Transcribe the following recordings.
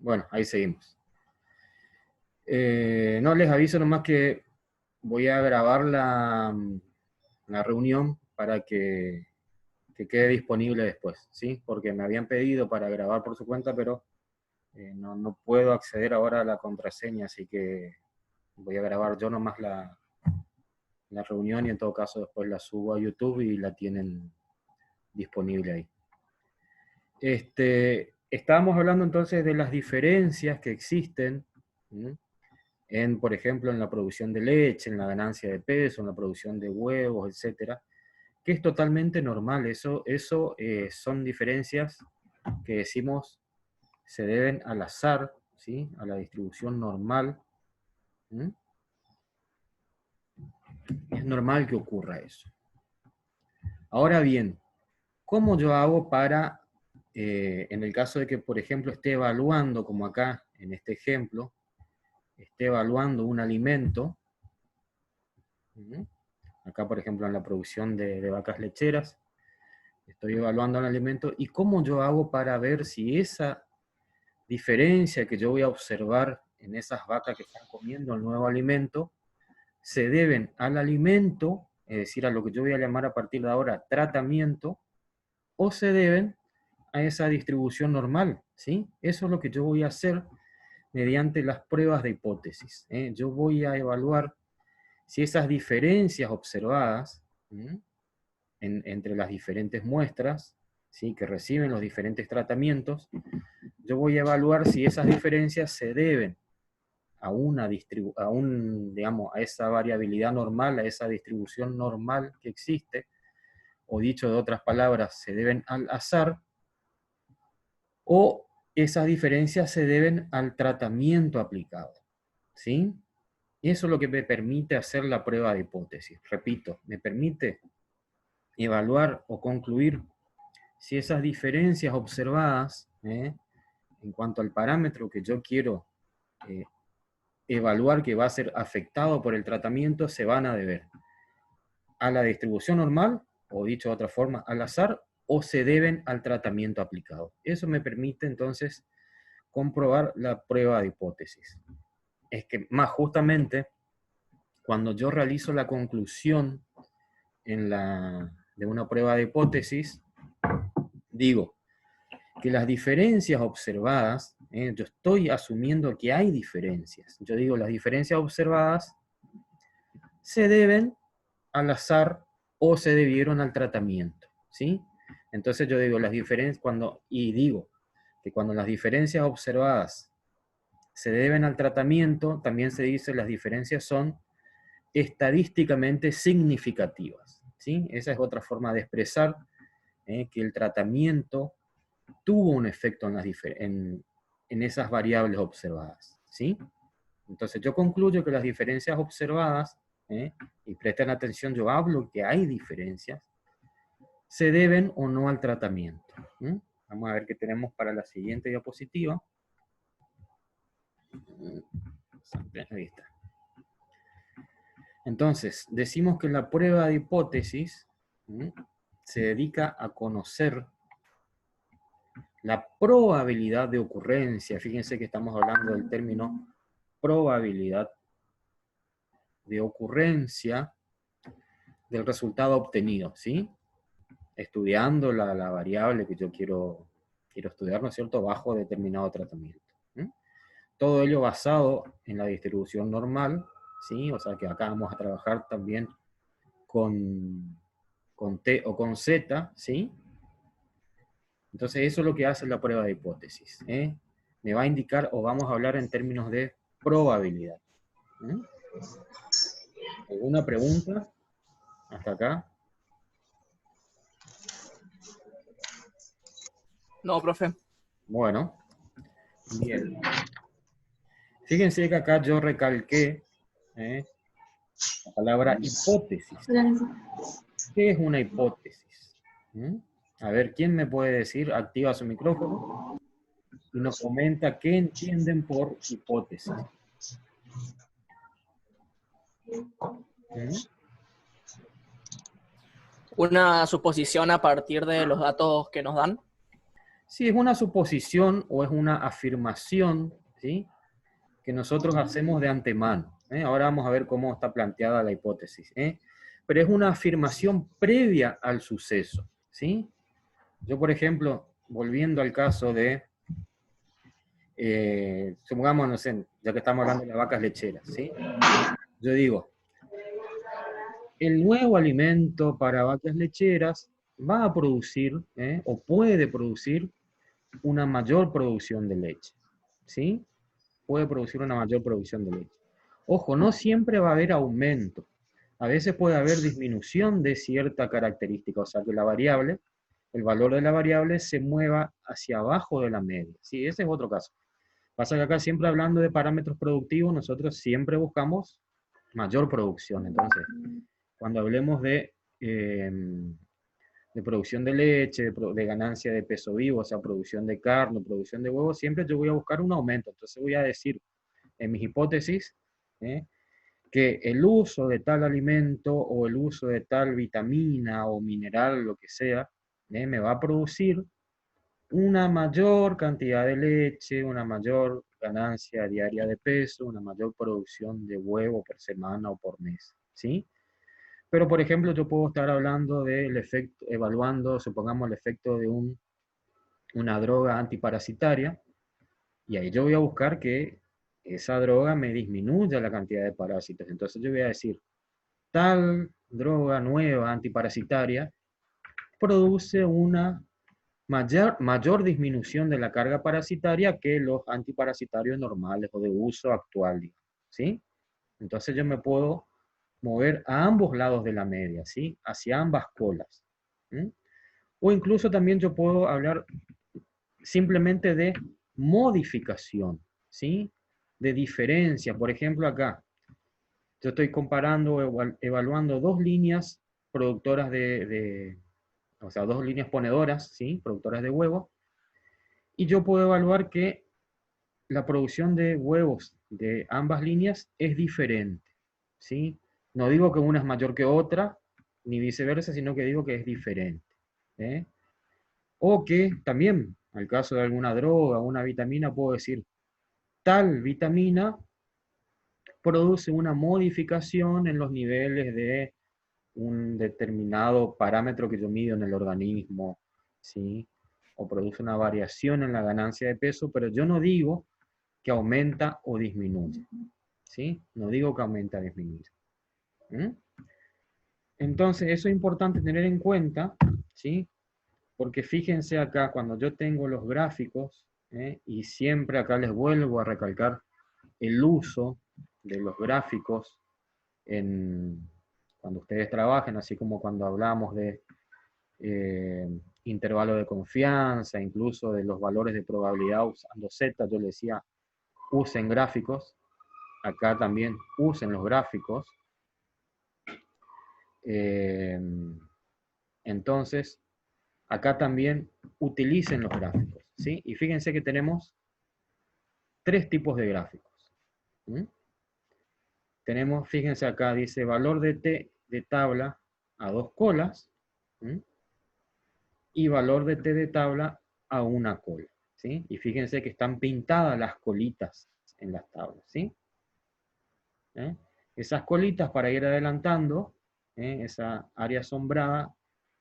Bueno, ahí seguimos. No, les aviso nomás que voy a grabar la reunión para que quede disponible después, ¿sí? Porque me habían pedido para grabar por su cuenta, pero no puedo acceder ahora a la contraseña, así que voy a grabar yo nomás la reunión y en todo caso después la subo a YouTube y la tienen disponible ahí. Estábamos hablando entonces de las diferencias que existen, ¿sí? Por ejemplo, en la producción de leche, en la ganancia de peso, en la producción de huevos, etcétera, que es totalmente normal. Eso son diferencias que decimos se deben al azar, ¿sí? A la distribución normal. ¿Mm? Es normal que ocurra eso. Ahora bien, ¿cómo yo hago para, en el caso de que, por ejemplo, esté evaluando, como acá en este ejemplo, esté evaluando un alimento, ¿sí? Acá, por ejemplo, en la producción de vacas lecheras, estoy evaluando un alimento, y cómo yo hago para ver si esa diferencia que yo voy a observar en esas vacas que están comiendo el nuevo alimento, se deben al alimento, es decir, a lo que yo voy a llamar a partir de ahora tratamiento, o se deben a esa distribución normal, ¿sí? Eso es lo que yo voy a hacer mediante las pruebas de hipótesis, ¿eh? Yo voy a evaluar si esas diferencias observadas, ¿sí?, entre las diferentes muestras, ¿sí?, que reciben los diferentes tratamientos, yo voy a evaluar si esas diferencias se deben a digamos, a esa variabilidad normal, a esa distribución normal que existe, o dicho de otras palabras, se deben al azar, o esas diferencias se deben al tratamiento aplicado, ¿sí? Y eso es lo que me permite hacer la prueba de hipótesis. Repito, me permite evaluar o concluir si esas diferencias observadas, en cuanto al parámetro que yo quiero eh, evaluar que va a ser afectado por el tratamiento, se van a deber a la distribución normal, o dicho de otra forma, al azar, o se deben al tratamiento aplicado. Eso me permite entonces comprobar la prueba de hipótesis. Es que más justamente, cuando yo realizo la conclusión de una prueba de hipótesis, digo que las diferencias observadas, yo estoy asumiendo que hay diferencias. Yo digo, las diferencias observadas se deben al azar o se debieron al tratamiento, ¿sí? Entonces yo digo, digo que cuando las diferencias observadas se deben al tratamiento, también se dice las diferencias son estadísticamente significativas, ¿sí? Esa es otra forma de expresar que el tratamiento tuvo un efecto en esas variables observadas, ¿sí? Entonces yo concluyo que las diferencias observadas, y presten atención, yo hablo que hay diferencias, se deben o no al tratamiento. Vamos a ver qué tenemos para la siguiente diapositiva. Ahí está. Entonces, decimos que la prueba de hipótesis se dedica a conocer la probabilidad de ocurrencia. Fíjense que estamos hablando del término probabilidad de ocurrencia del resultado obtenido, ¿sí? Estudiando la variable que yo quiero estudiar, ¿no es cierto?, bajo determinado tratamiento. Todo ello basado en la distribución normal, ¿sí? O sea que acá vamos a trabajar también con T o con Z, ¿sí? Entonces eso es lo que hace la prueba de hipótesis, me va a indicar, o vamos a hablar en términos de probabilidad. ¿Alguna pregunta hasta acá? No, profe. Bueno, bien. Fíjense que acá yo recalqué la palabra hipótesis. ¿Qué es una hipótesis? A ver, ¿quién me puede decir? Activa su micrófono y nos comenta qué entienden por hipótesis. Una suposición a partir de los datos que nos dan. Sí, es una suposición o es una afirmación, ¿sí?, que nosotros hacemos de antemano. Ahora vamos a ver cómo está planteada la hipótesis. Pero es una afirmación previa al suceso, ¿sí? Yo, por ejemplo, volviendo al caso de, supongamos, no sé, ya que estamos hablando de las vacas lecheras, ¿sí? Yo digo, el nuevo alimento para vacas lecheras va a producir, o puede producir, una mayor producción de leche, ¿sí? Puede producir una mayor producción de leche. Ojo, no siempre va a haber aumento. A veces puede haber disminución de cierta característica, o sea que la variable, el valor de la variable se mueva hacia abajo de la media. Sí, ese es otro caso. Pasa que acá siempre hablando de parámetros productivos, nosotros siempre buscamos mayor producción. Entonces, cuando hablemos de producción de leche, de ganancia de peso vivo, o sea, producción de carne, producción de huevos, siempre yo voy a buscar un aumento. Entonces voy a decir en mis hipótesis, ¿eh?, que el uso de tal alimento o el uso de tal vitamina o mineral, lo que sea, me va a producir una mayor cantidad de leche, una mayor ganancia diaria de peso, una mayor producción de huevo por semana o por mes, ¿sí? Pero, por ejemplo, yo puedo estar hablando del efecto, evaluando, supongamos, el efecto de una droga antiparasitaria, y ahí yo voy a buscar que esa droga me disminuya la cantidad de parásitos. Entonces yo voy a decir, tal droga nueva antiparasitaria produce una mayor disminución de la carga parasitaria que los antiparasitarios normales o de uso actual, digamos, ¿sí? Entonces yo me puedo mover a ambos lados de la media, ¿sí? Hacia ambas colas. ¿Sí? O incluso también yo puedo hablar simplemente de modificación, ¿sí? De diferencia. Por ejemplo, acá, yo estoy comparando, evaluando dos líneas productoras o sea, dos líneas ponedoras, ¿sí? Productoras de huevos, y yo puedo evaluar que la producción de huevos de ambas líneas es diferente, ¿sí? No digo que una es mayor que otra, ni viceversa, sino que digo que es diferente. ¿Eh? O que también, al caso de alguna droga, una vitamina, puedo decir, tal vitamina produce una modificación en los niveles de un determinado parámetro que yo mido en el organismo, ¿sí? O produce una variación en la ganancia de peso, pero yo no digo que aumenta o disminuye, ¿sí? No digo que aumenta o disminuye. ¿Mm? Entonces, eso es importante tener en cuenta, ¿sí? Porque fíjense acá, cuando yo tengo los gráficos, y siempre acá les vuelvo a recalcar el uso de los gráficos cuando ustedes trabajen, así como cuando hablamos de intervalo de confianza, incluso de los valores de probabilidad usando Z, yo les decía, usen gráficos, acá también usen los gráficos. Entonces, acá también utilicen los gráficos, ¿sí? Y fíjense que tenemos tres tipos de gráficos. ¿Sí? Tenemos, fíjense acá, dice valor de T de tabla a dos colas, ¿sí? Y valor de T de tabla a una cola, ¿sí? Y fíjense que están pintadas las colitas en las tablas, ¿sí? Esas colitas, para ir adelantando, esa área sombrada,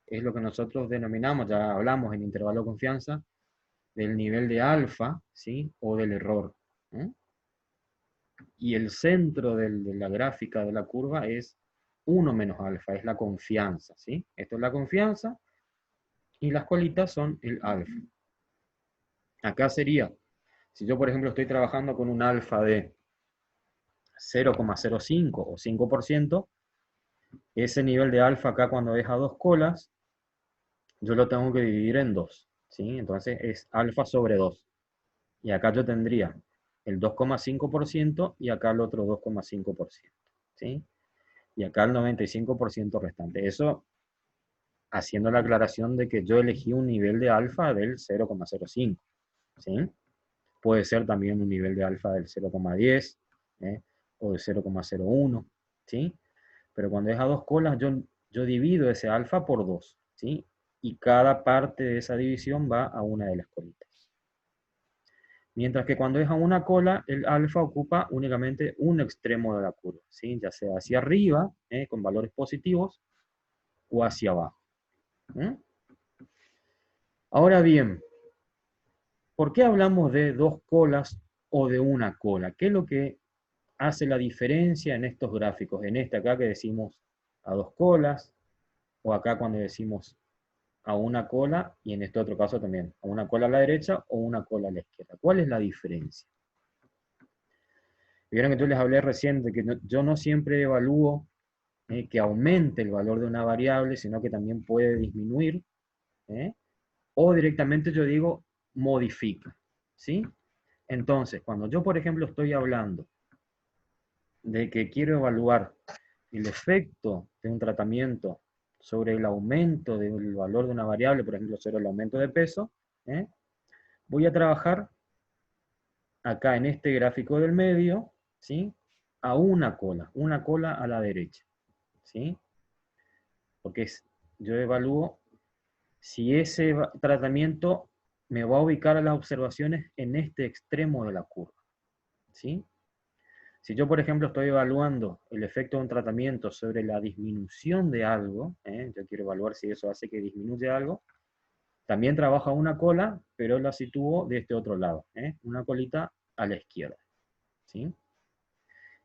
es lo que nosotros denominamos, ya hablamos en intervalo de confianza, del nivel de alfa, ¿sí? O del error. Y el centro de la gráfica de la curva es 1 menos alfa, es la confianza, ¿sí? Esto es la confianza, y las colitas son el alfa. Acá sería, si yo por ejemplo estoy trabajando con un alfa de 0,05 o 5%, ese nivel de alfa acá cuando deja dos colas, yo lo tengo que dividir en 2, ¿sí? Entonces es alfa sobre 2. Y acá yo tendría el 2,5% y acá el otro 2,5%, ¿sí? Y acá el 95% restante. Eso haciendo la aclaración de que yo elegí un nivel de alfa del 0,05, ¿sí? Puede ser también un nivel de alfa del 0,10, o del 0,01, ¿sí? Pero cuando es a dos colas, yo divido ese alfa por 2, ¿sí? y cada parte de esa división va a una de las colitas. Mientras que cuando es a una cola, el alfa ocupa únicamente un extremo de la curva, ¿sí? Ya sea hacia arriba, con valores positivos, o hacia abajo. Ahora bien, ¿por qué hablamos de dos colas o de una cola? ¿Qué es lo que hace la diferencia en estos gráficos? En este acá que decimos a dos colas, o acá cuando decimos a una cola, y en este otro caso también, a una cola a la derecha o una cola a la izquierda. ¿Cuál es la diferencia? Vieron que yo les hablé recién de que yo no siempre evalúo que aumente el valor de una variable, sino que también puede disminuir, o directamente yo digo modifica, ¿sí? Entonces, cuando yo, por ejemplo, estoy hablando de que quiero evaluar el efecto de un tratamiento sobre el aumento del valor de una variable, por ejemplo, sobre el aumento de peso, voy a trabajar acá en este gráfico del medio, ¿sí? A una cola a la derecha, ¿sí? Porque yo evalúo si ese tratamiento me va a ubicar a las observaciones en este extremo de la curva, ¿sí? Si yo, por ejemplo, estoy evaluando el efecto de un tratamiento sobre la disminución de algo, yo quiero evaluar si eso hace que disminuya algo, también trabajo a una cola, pero la sitúo de este otro lado, una colita a la izquierda, ¿sí?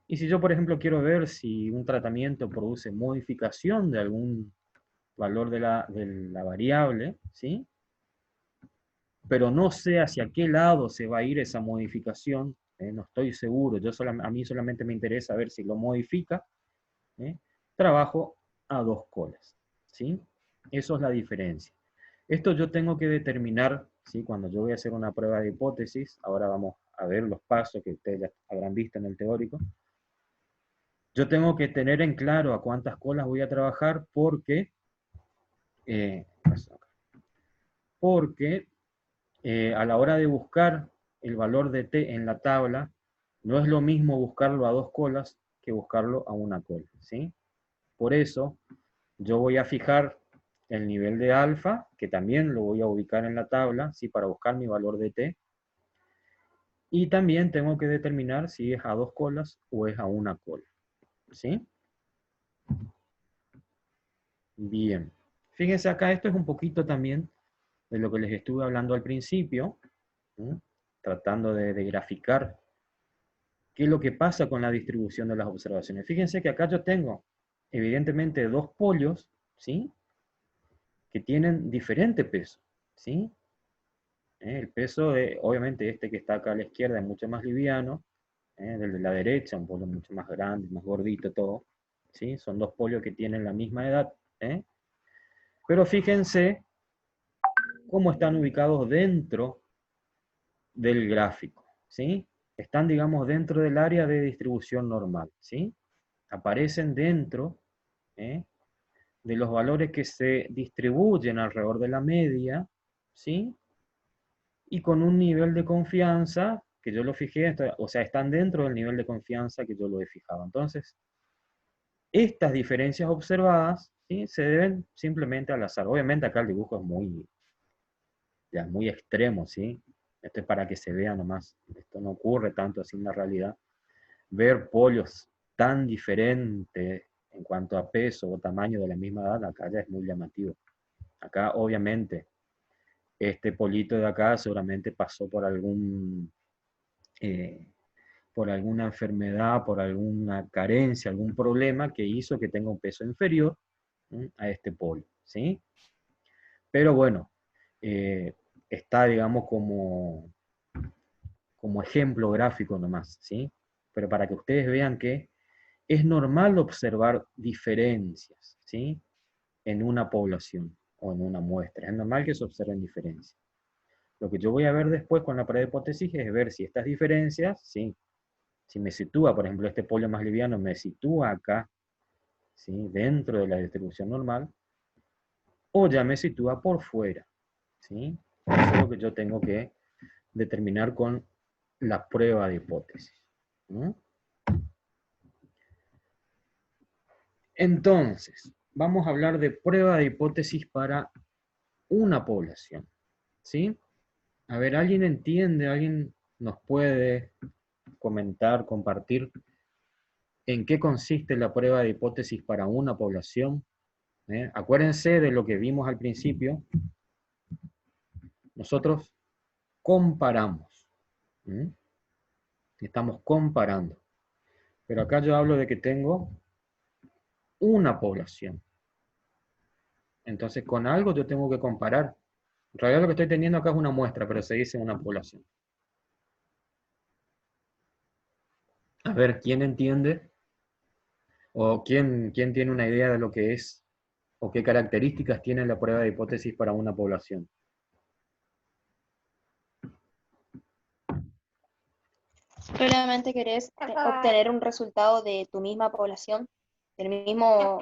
Y si yo, por ejemplo, quiero ver si un tratamiento produce modificación de algún valor de la variable, ¿sí? Pero no sé hacia qué lado se va a ir esa modificación, no estoy seguro, a mí solamente me interesa ver si lo modifica, trabajo a dos colas, ¿sí? Eso es la diferencia. Esto yo tengo que determinar, ¿sí? Cuando yo voy a hacer una prueba de hipótesis, ahora vamos a ver los pasos que ustedes ya habrán visto en el teórico. Yo tengo que tener en claro a cuántas colas voy a trabajar porque, eh, a la hora de buscar el valor de t en la tabla, no es lo mismo buscarlo a dos colas que buscarlo a una cola, ¿sí? Por eso, yo voy a fijar el nivel de alfa, que también lo voy a ubicar en la tabla, ¿sí? Para buscar mi valor de t. Y también tengo que determinar si es a dos colas o es a una cola, ¿sí? Bien. Fíjense acá, esto es un poquito también de lo que les estuve hablando al principio, ¿sí? Tratando de graficar qué es lo que pasa con la distribución de las observaciones. Fíjense que acá yo tengo, evidentemente, dos polios, ¿sí? Que tienen diferente peso, ¿sí? El peso, obviamente, este que está acá a la izquierda es mucho más liviano, del de la derecha, un polio mucho más grande, más gordito, todo, ¿sí? Son dos polios que tienen la misma edad, Pero fíjense cómo están ubicados dentro del gráfico, ¿sí? Están, digamos, dentro del área de distribución normal, ¿sí? Aparecen dentro, ¿eh? de los valores que se distribuyen alrededor de la media, ¿sí? Y con un nivel de confianza que yo lo fijé, o sea, están dentro del nivel de confianza que yo lo he fijado. Entonces, estas diferencias observadas, ¿sí? Se deben simplemente al azar. Obviamente acá el dibujo es muy extremo, ¿sí? Esto es para que se vea nomás. Esto no ocurre tanto así en la realidad. Ver polios tan diferentes en cuanto a peso o tamaño de la misma edad, acá ya es muy llamativo. Acá, obviamente, este polito de acá seguramente pasó por alguna enfermedad, por alguna carencia, algún problema que hizo que tenga un peso inferior a este polio, ¿sí? Pero bueno, está, digamos, como ejemplo gráfico nomás, ¿sí? Pero para que ustedes vean que es normal observar diferencias, ¿sí? En una población o en una muestra. Es normal que se observen diferencias. Lo que yo voy a ver después con la prueba de hipótesis es ver si estas diferencias, ¿sí? Si me sitúa, por ejemplo, este polio más liviano me sitúa acá, ¿sí? Dentro de la distribución normal, o ya me sitúa por fuera, ¿sí? Eso es lo que yo tengo que determinar con la prueba de hipótesis, ¿no? Entonces, vamos a hablar de prueba de hipótesis para una población, ¿sí? A ver, ¿alguien entiende? ¿Alguien nos puede comentar, compartir en qué consiste la prueba de hipótesis para una población? Acuérdense de lo que vimos al principio. Nosotros comparamos. ¿Mm? Estamos comparando. Pero acá yo hablo de que tengo una población. Entonces, con algo yo tengo que comparar. En realidad lo que estoy teniendo acá es una muestra, pero se dice una población. A ver, ¿quién entiende? ¿O quién tiene una idea de lo que es? ¿O qué características tiene la prueba de hipótesis para una población? Claramente querés obtener un resultado de tu misma población, del mismo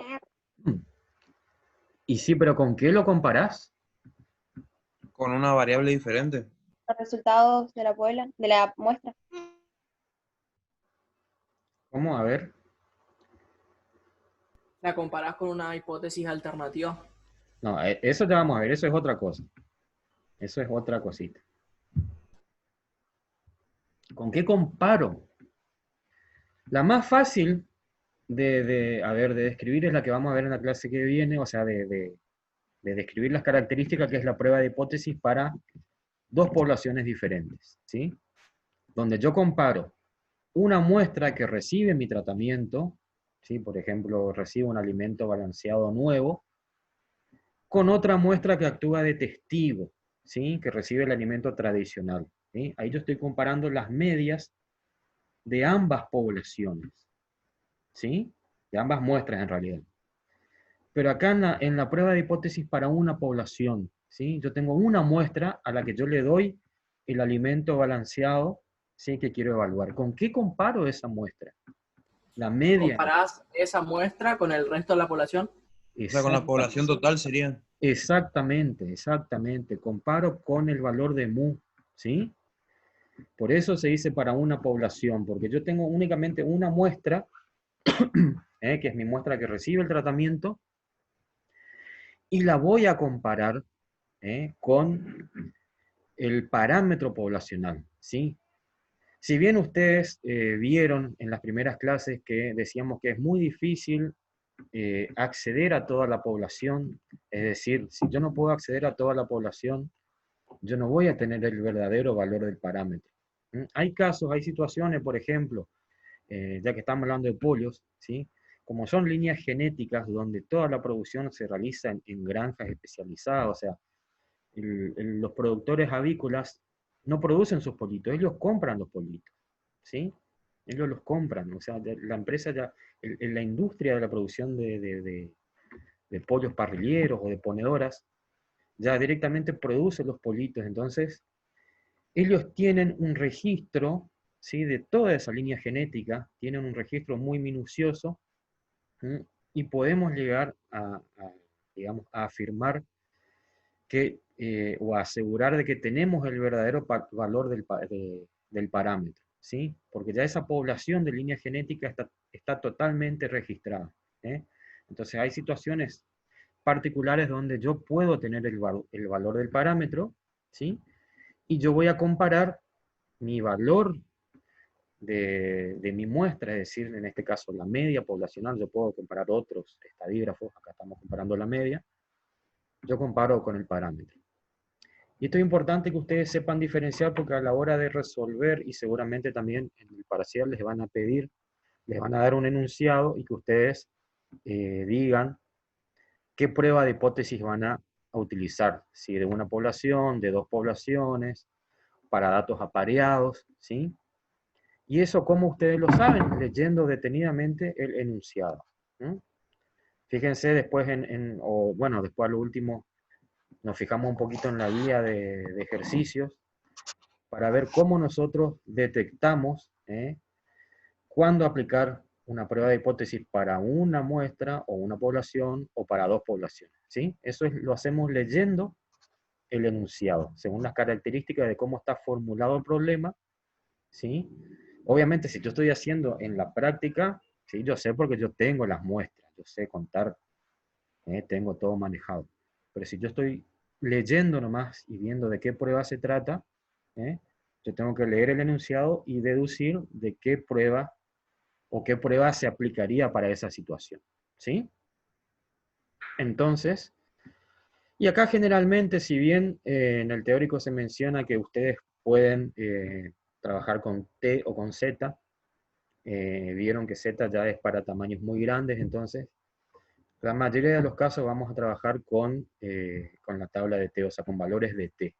Y sí, pero ¿con qué lo comparás? Con una variable diferente. resultados de de la muestra. ¿Cómo? A ver. La comparás con una hipótesis alternativa. No, eso ya vamos a ver, eso es otra cosa. Eso es otra cosita. ¿Con qué comparo? La más fácil de describir es la que vamos a ver en la clase que viene, o sea, de describir las características, que es la prueba de hipótesis para dos poblaciones diferentes, ¿sí? Donde yo comparo una muestra que recibe mi tratamiento, ¿sí? Por ejemplo, recibe un alimento balanceado nuevo, con otra muestra que actúa de testigo, ¿sí? Que recibe el alimento tradicional, ¿sí? Ahí yo estoy comparando las medias de ambas poblaciones, ¿sí? De ambas muestras en realidad. Pero acá en la prueba de hipótesis para una población, ¿sí? Yo tengo una muestra a la que yo le doy el alimento balanceado, ¿sí? Que quiero evaluar. ¿Con qué comparo esa muestra? La media. Comparás esa muestra con el resto de la población. O sea, con la población total sería. Exactamente, exactamente. Comparo con el valor de mu, ¿sí? Por eso se dice para una población, porque yo tengo únicamente una muestra, que es mi muestra que recibe el tratamiento, y la voy a comparar con el parámetro poblacional, ¿sí? Si bien ustedes vieron en las primeras clases que decíamos que es muy difícil acceder a toda la población, es decir, si yo no puedo acceder a toda la población, yo no voy a tener el verdadero valor del parámetro. Hay casos, hay situaciones, por ejemplo, ya que estamos hablando de pollos, ¿sí? Como son líneas genéticas donde toda la producción se realiza en granjas especializadas, o sea, los productores avícolas no producen sus pollitos, ellos compran los pollitos, ¿sí? Ellos los compran, o sea, la empresa ya, la industria de la producción de pollos parrilleros o de ponedoras, ya directamente produce los pollitos, entonces ellos tienen un registro, ¿sí? De toda esa línea genética, tienen un registro muy minucioso, ¿sí? Y podemos llegar digamos, a afirmar que, o a asegurar de que tenemos el verdadero valor del parámetro, ¿sí? Porque ya esa población de línea genética está totalmente registrada, ¿eh? Entonces hay situaciones particulares donde yo puedo tener el valor del parámetro, ¿sí? Y yo voy a comparar mi valor de mi muestra, es decir, en este caso la media poblacional, yo puedo comparar otros estadígrafos, acá estamos comparando la media, yo comparo con el parámetro. Y esto es importante que ustedes sepan diferenciar porque a la hora de resolver, y seguramente también en el parcial les van a pedir, les van a dar un enunciado y que ustedes digan qué prueba de hipótesis van a utilizar, si de una población, de dos poblaciones, para datos apareados, ¿sí? Y eso, ¿cómo ustedes lo saben? Leyendo detenidamente el enunciado. ¿Sí? Fíjense después o bueno, después a lo último, nos fijamos un poquito en la guía de ejercicios para ver cómo nosotros detectamos cuándo aplicar una prueba de hipótesis para una muestra o una población o para dos poblaciones. ¿Sí? Eso lo hacemos leyendo el enunciado, según las características de cómo está formulado el problema, ¿sí? Obviamente, si yo estoy haciendo en la práctica, ¿sí? Yo sé porque yo tengo las muestras, yo sé contar, tengo todo manejado. Pero si yo estoy leyendo nomás y viendo de qué prueba se trata, yo tengo que leer el enunciado y deducir de qué prueba o qué prueba se aplicaría para esa situación, ¿sí? Entonces, y acá generalmente, si bien en el teórico se menciona que ustedes pueden trabajar con T o con Z, vieron que Z ya es para tamaños muy grandes, entonces la mayoría de los casos vamos a trabajar con la tabla de T, o sea, con valores de T,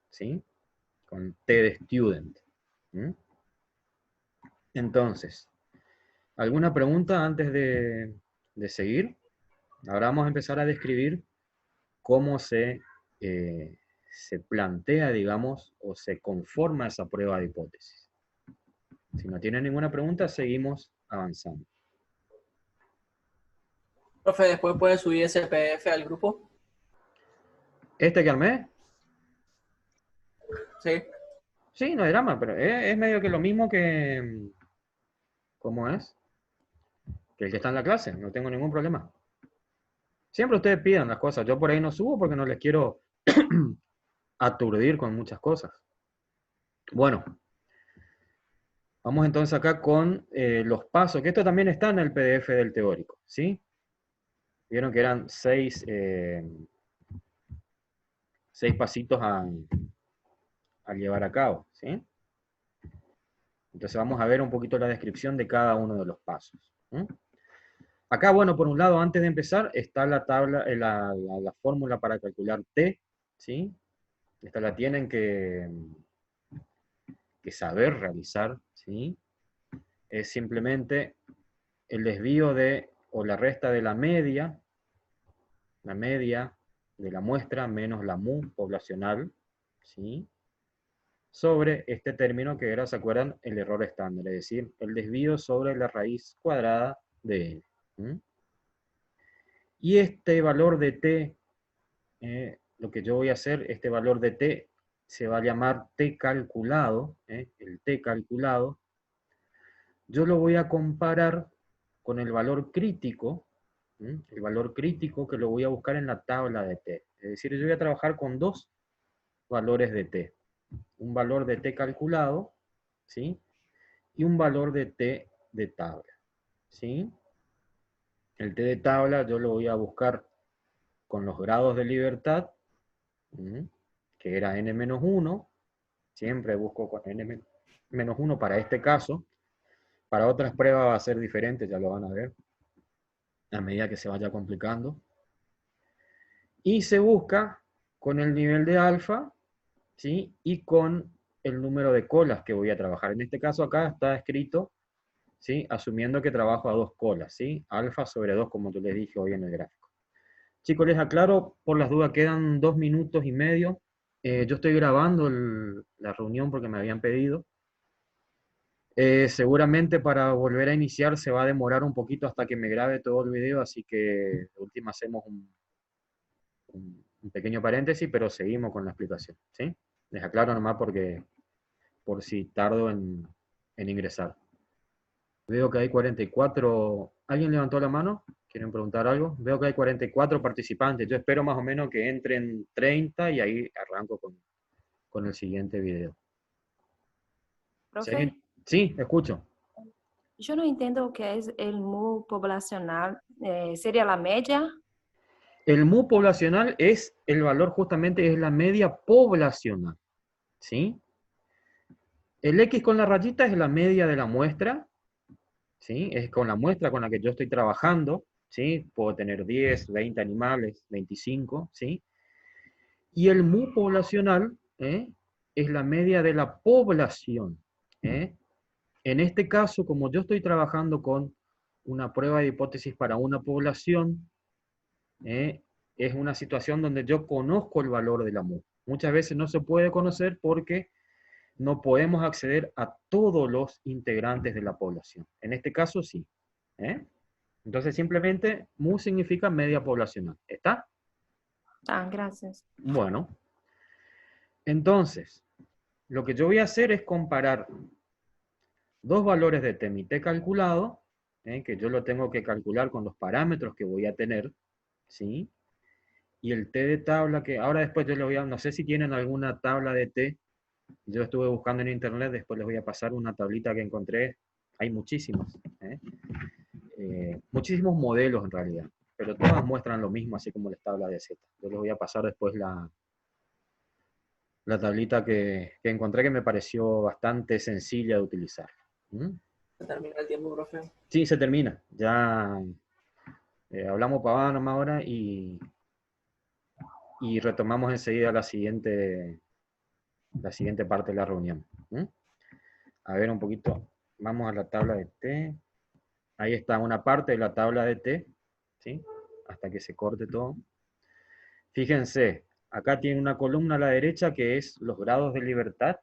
¿sí? Con T de student. ¿Mm? Entonces, ¿alguna pregunta antes de seguir? Ahora vamos a empezar a describir cómo se plantea, digamos, o se conforma esa prueba de hipótesis. Si no tienen ninguna pregunta, seguimos avanzando. Profe, después puede subir ese PDF al grupo. ¿Este que armé? Sí. Sí, no hay drama, pero es medio que lo mismo que... ¿Cómo es? Que el que está en la clase, no tengo ningún problema. Siempre ustedes pidan las cosas, yo por ahí no subo porque no les quiero aturdir con muchas cosas. Bueno, vamos entonces acá con los pasos, que esto también está en el PDF del teórico, ¿sí? Vieron que eran 6 pasitos a llevar a cabo, ¿sí? Entonces vamos a ver un poquito la descripción de cada uno de los pasos. ¿Sí? Acá, bueno, por un lado, antes de empezar, está la tabla, la fórmula para calcular T, ¿sí? Esta la tienen que saber realizar, ¿sí? Es simplemente el desvío de, o la resta de la media de la muestra menos la mu poblacional, ¿sí? Sobre este término que era, ¿se acuerdan? El error estándar, es decir, el desvío sobre la raíz cuadrada de n. ¿Mm? Y este valor de t, lo que yo voy a hacer, este valor de t se va a llamar t calculado, el t calculado, yo lo voy a comparar con el valor crítico, el valor crítico que lo voy a buscar en la tabla de t. Es decir, yo voy a trabajar con dos valores de t. Un valor de t calculado, ¿sí? Y un valor de t de tabla, ¿sí? El t de tabla yo lo voy a buscar con los grados de libertad, que era n-1, siempre busco con n-1 para este caso. Para otras pruebas va a ser diferente, ya lo van a ver, a medida que se vaya complicando. Y se busca con el nivel de alfa, ¿sí? Y con el número de colas que voy a trabajar. En este caso acá está escrito, ¿sí? Asumiendo que trabajo a 2 colas, ¿sí? Alfa sobre 2, como yo les dije hoy en el gráfico. Chicos, les aclaro, por las dudas, quedan 2 minutos y medio. Yo estoy grabando la reunión porque me habían pedido. Seguramente para volver a iniciar se va a demorar un poquito hasta que me grabe todo el video, así que de última hacemos un pequeño paréntesis, pero seguimos con la explicación, ¿sí? Les aclaro nomás porque, por si tardo en ingresar. Veo que hay 44... ¿Alguien levantó la mano? ¿Quieren preguntar algo? Veo que hay 44 participantes. Yo espero más o menos que entren 30 y ahí arranco con el siguiente video. Profe, Sí, escucho. yo no entiendo qué es el mu poblacional. ¿Sería la media? El mu poblacional es el valor, justamente es la media poblacional, ¿sí? El X con la rayita es la media de la muestra, ¿sí? Es con la muestra con la que yo estoy trabajando, ¿sí? Puedo tener 10, 20 animales, 25, ¿sí? Y el mu poblacional es la media de la población, ¿eh? En este caso, como yo estoy trabajando con una prueba de hipótesis para una población, es una situación donde yo conozco el valor de la mu. Muchas veces no se puede conocer porque no podemos acceder a todos los integrantes de la población. En este caso sí. Entonces simplemente mu significa media poblacional. ¿Está? Ah, gracias. Bueno. Entonces, lo que yo voy a hacer es comparar dos valores de t, mi t calculado, que yo lo tengo que calcular con los parámetros que voy a tener, ¿sí? Y el T de tabla, que ahora después yo les voy a, no sé si tienen alguna tabla de T, yo estuve buscando en internet, después les voy a pasar una tablita que encontré, hay muchísimas, muchísimos modelos en realidad, pero todas muestran lo mismo, así como las tablas de Z. Yo les voy a pasar después la tablita que encontré que me pareció bastante sencilla de utilizar. ¿Mm? Se termina el tiempo, profe. Sí, se termina. Ya hablamos pavada nomás ahora y retomamos enseguida la siguiente parte de la reunión. ¿Mm? A ver un poquito, vamos a la tabla de T. Ahí está una parte de la tabla de T, ¿sí? Hasta que se corte todo. Fíjense, acá tiene una columna a la derecha que es los grados de libertad.